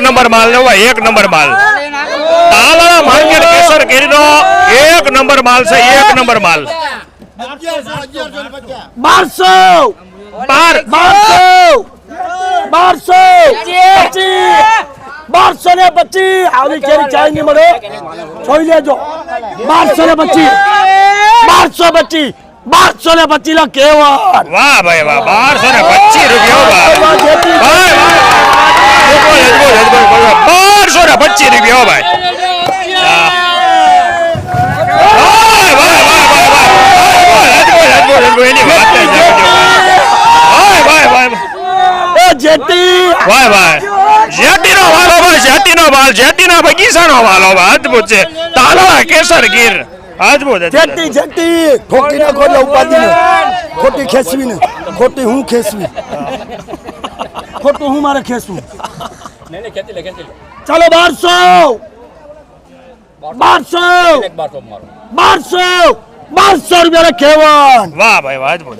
Number માલ ને ભાઈ, 1 નંબર માલ. તાલાળા માર્કેટ કેસર કેરીનો 1 નંબર માલ છે, 1 નંબર માલ. 1225 આવી કેરી ચાય નહીં મળે, જોઈ લેજો. 1225 1225 લા કેવર. વાહ ભાઈ વાહ, 1225 રૂપિયા. 1225 રૂપિયા ભાઈ. જેટીનો બગીચાનો વાલો અદભુત છે. તાલાળા કેસર ગીર અદભુત. જેટી ઠોકી નાખો એટલે ઉપાધિ ને ખોટી ખેસવી ને ખોટી હું ખેસવી, ખોટું હું મારે ખેસવું. ચાલો 1200 રૂપિયા કેવન. વાહ ભાઈ વાહ, અદભુત.